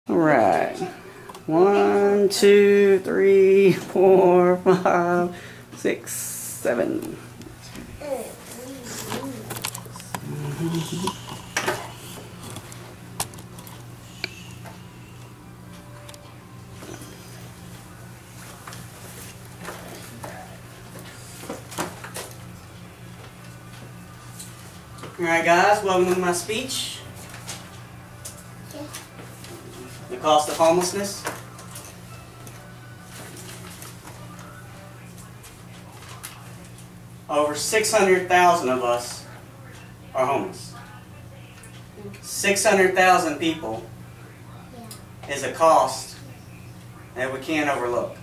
All right. 1, 2, 3, 4, 5, 6, 7. Alright guys, welcome to my speech. The cost of homelessness. Over 600,000 of us are homeless. 600,000 people is a cost that we can't overlook.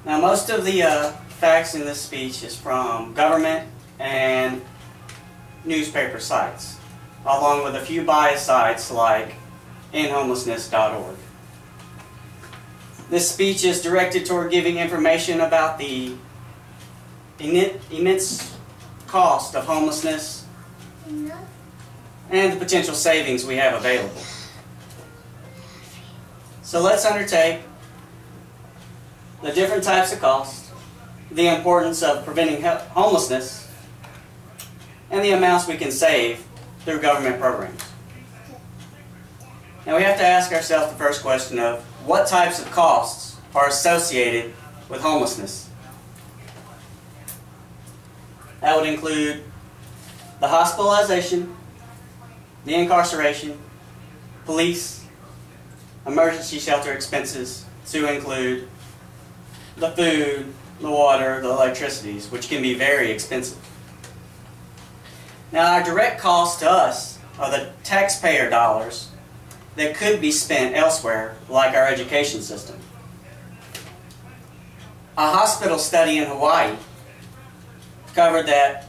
Now most of the facts in this speech is from government and newspaper sites, along with a few biased sites like endhomelessness.org. This speech is directed toward giving information about the immense cost of homelessness and the potential savings we have available. So let's undertake the different types of costs, the importance of preventing homelessness, and the amounts we can save through government programs. Now we have to ask ourselves the first question of what types of costs are associated with homelessness. That would include the hospitalization, the incarceration, police, emergency shelter expenses, to include the food, the water, the electricities, which can be very expensive. Now our direct costs to us are the taxpayer dollars that could be spent elsewhere, like our education system. A hospital study in Hawaii covered that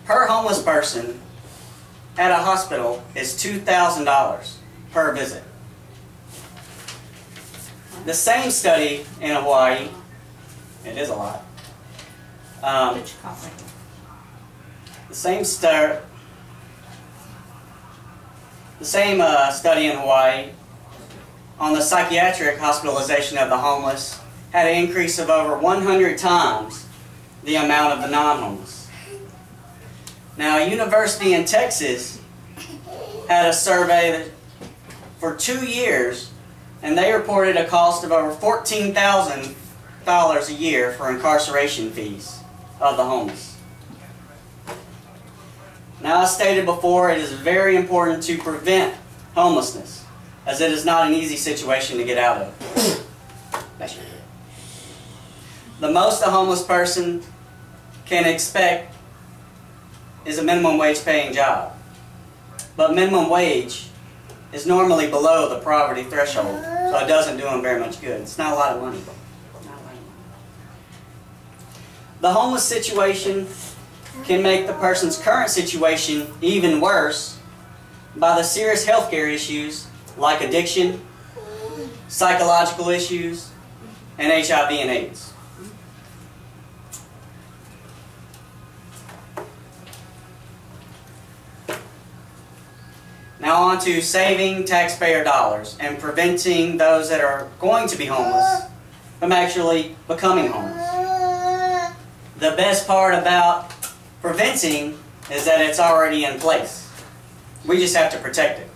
per homeless person at a hospital is $2,000 per visit. The same study in Hawaii, it is a lot. The same study in Hawaii on the psychiatric hospitalization of the homeless had an increase of over 100 times the amount of the non-homeless. Now, a university in Texas had a survey for 2 years, and they reported a cost of over $14,000 a year for incarceration fees of the homeless. Now, as stated before, it is very important to prevent homelessness, as it is not an easy situation to get out of. The most a homeless person can expect is a minimum wage paying job. But minimum wage is normally below the poverty threshold, so it doesn't do them very much good. It's not a lot of money. The homeless situation can make the person's current situation even worse by the serious health care issues like addiction, psychological issues, and HIV and AIDS. Now on to saving taxpayer dollars and preventing those that are going to be homeless from actually becoming homeless. The best part about preventing is that it's already in place. We just have to protect it.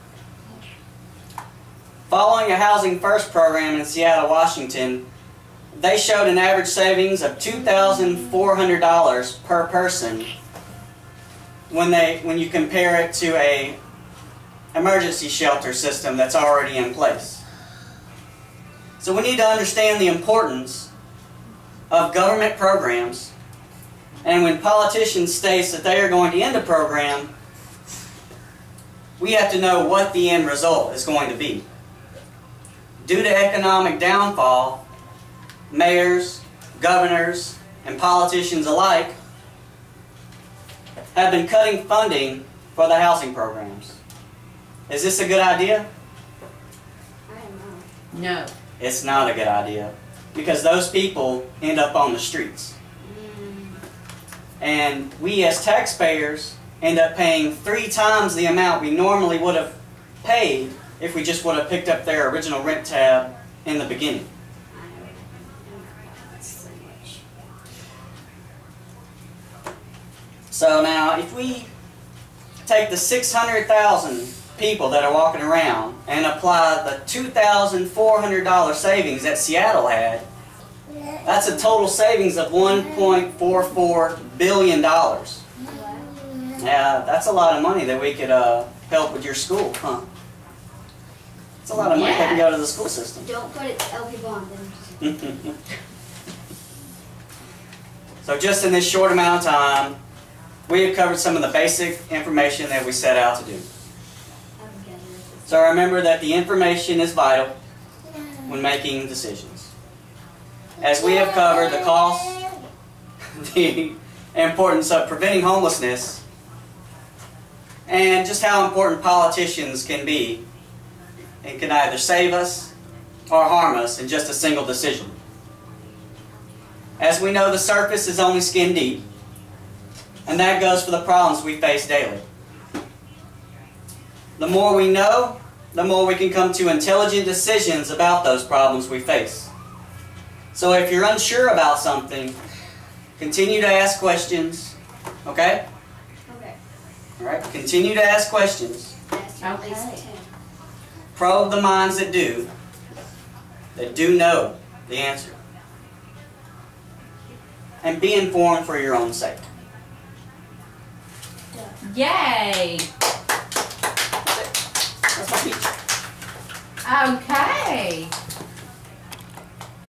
Following a Housing First program in Seattle, Washington, they showed an average savings of $2,400 per person when you compare it to an emergency shelter system that's already in place. So we need to understand the importance of government programs. And when politicians state that they are going to end a program, we have to know what the end result is going to be. Due to economic downfall, mayors, governors, and politicians alike have been cutting funding for the housing programs. Is this a good idea? I don't know. No. It's not a good idea, because those people end up on the streets. And we as taxpayers end up paying 3 times the amount we normally would have paid if we just would have picked up their original rent tab in the beginning. So now, if we take the 600,000 people that are walking around and apply the $2,400 savings that Seattle had, that's a total savings of $1.44 billion. Yeah, that's a lot of money that we could help with your school, huh? It's a lot of money that can go to the school system. Don't put it to LP Bond. So just in this short amount of time, we have covered some of the basic information that we set out to do. So remember that the information is vital when making decisions. As we have covered the cost, the importance of preventing homelessness, and just how important politicians can be and can either save us or harm us in just a single decision. As we know, the surface is only skin deep, and that goes for the problems we face daily. The more we know, the more we can come to intelligent decisions about those problems we face. So if you're unsure about something, continue to ask questions, okay? Okay. All right, continue to ask questions. Okay. Probe the minds that do know the answer. And be informed for your own sake. Yay! That's my speech. Okay.